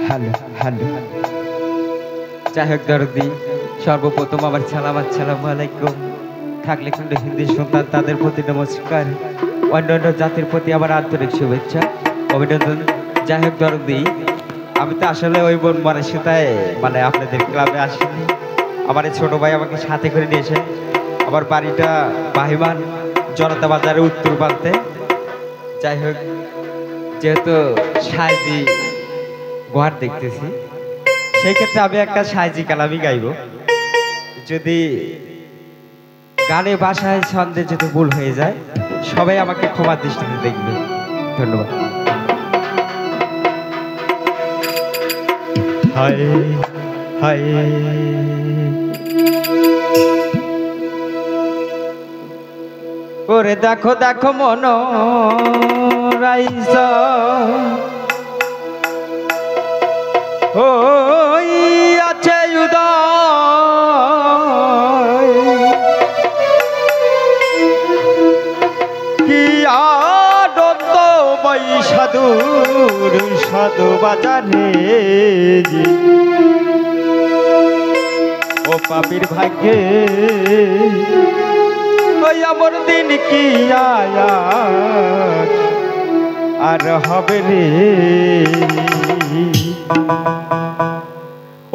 Hello hello যাই হোক দরদি, সর্বপ্রথম আমার আসসালামু আলাইকুম। থাকলে কিন্তু হিন্দি সন্তান তাদের প্রতি নমস্কার, অন্যান্য জাতির প্রতি আমার আন্তরিক শুভেচ্ছা অভিনন্দন। যাই হোক দরদি, আমি তো আসলে ওই বোন মানসিকতায় আপনাদের ক্লাবে আসিনি। আমার এই ছোটো ভাই আমাকে সাথে করে নিয়েছে। আমার বাড়িটা বাহিমান জনতা বাজারে উত্তর প্রান্তে। যাই হোক, যেহেতু সাইজি ঘর দেখতেছি, সেই ক্ষেত্রে আমি একটা সাইজি কালামই গাইব। যদি গানে ভাষায় ছন্দে যদি ভুল হয়ে যায়, সবাই আমাকে ক্ষমার দৃষ্টিতে দেখবে। ধন্যবাদ। হায় হায় ওরে দেখো দেখো মন রাইস ওই আছে উদয়, কি আনন্দ মই সাধুর সাধু বাজারে। ও পাপির ভাগ্যে ওই আমার দিন কি আয়াত আর হবে রে।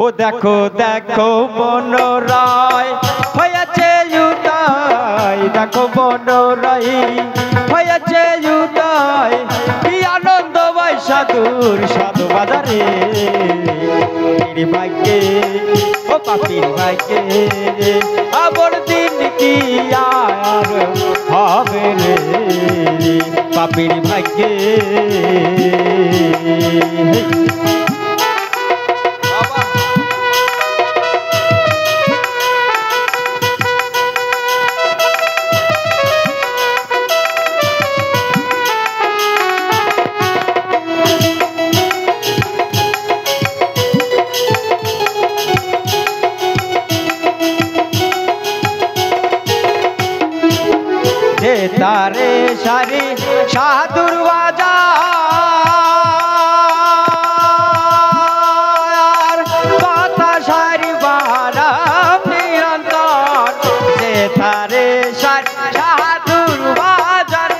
ও দেখো দেখো মনোরায় হয়েছে উদয়, দেখো মনোরায় হয়েছে উদয়, কি আনন্দ ভাই সাধুর সাধু বাজারে। পাপির ভাগ্যে ও পাপির ভাগ্যে আমার দিন কি আর হবে রে। পাপির ভাগ্যে তারে সারি সাধুর বাজার, কথা সারি বারাম নিরন্তর। যে তারে সারি সাধুর বাজার,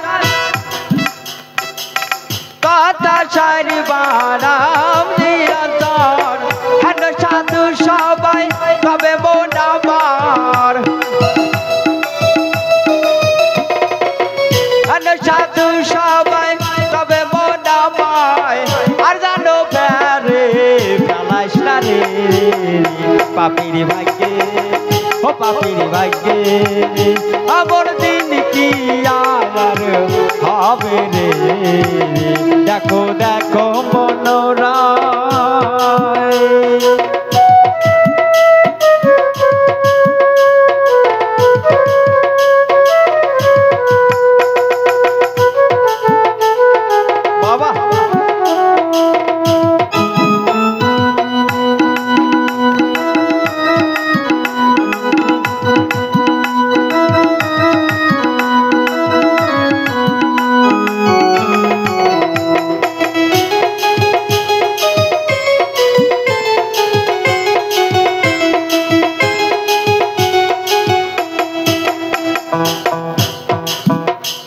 কথা সারি বারাম নিরন্তর। হেন সাধু সবাই তবে মন আমার, সাধু সবাই তবে মন আমায়। আর জানো প্যারে ফেলাইস না রে। পাপির ভাগ্যে ও পাপির ভাগ্যে আমার দিন কি আর হবে রে। দেখো দেখো মনোরায়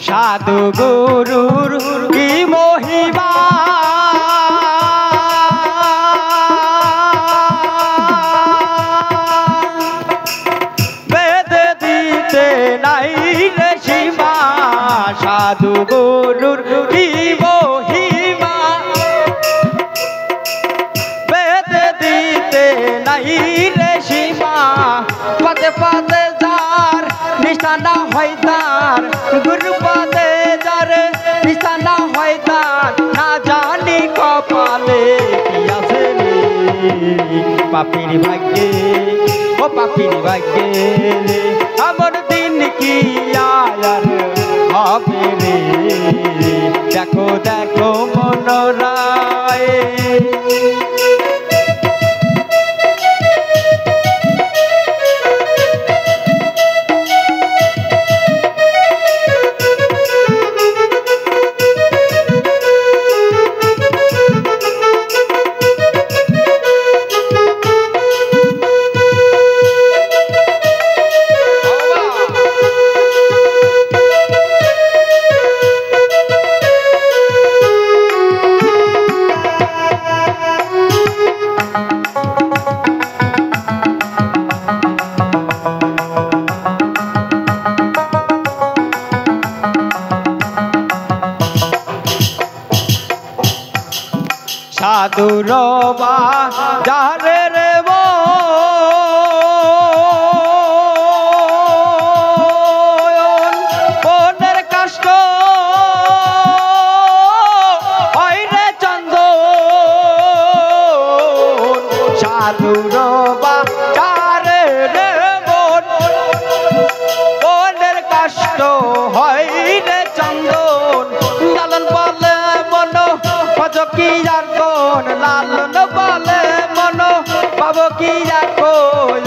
সাধু গুরুর কি মহিমা, বেদে দিতে নাই রে সীমা। সাধু গুরুর কি মহিমা, বেদে দিতে নাই রে সীমা। পদে পদে যার নিশানা হয় তার, গুরু পদে যার নিশানা হয় তার, না জানি কপালে কি আছে রে। পাপির ভাগ্যে ও পাপির ভাগ্যে আমার দিন কি আর হবে রে। দেখো দেখো মনোরায় সাধুর বাজারে রে মনের কষ্ট হয় রে চন্দন সাধুর বাজারে রে মনের কষ্ট হয় রে চন্দন লালন বলে মন ভজ কি আর কোন লালন বলে মন পাব কি আর কোন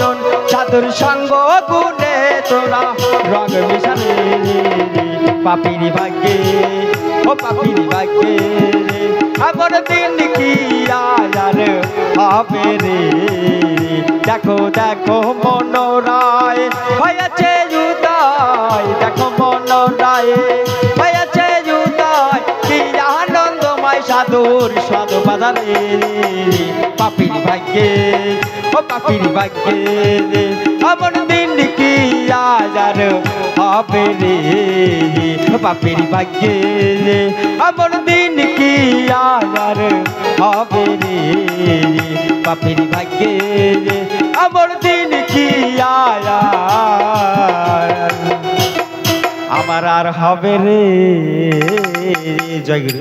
সাধুর সঙ্গ গুণে তোরা রঙ মিশালে পাপিরি ভাগ্যে ও পাপিরি ভাগ্যে আমার দিন কি আয়ার হবে রে দেখো দেখো মনোরায় হয়েছে উদয় দেখো মনোরায় হয়েছে উদয় কি আনন্দময় সাধুর সাধু বাজারে পাপির ভাগ্যে ও পাপির ভাগ্যে আমার দিন কি আজার হবে রে পাপির ভাগ্যে আমার দিন কি আজার হবে রে পাপির ভাগ্যে আমার দিন কি আজার আমার আর হবে রে জয় গুরু।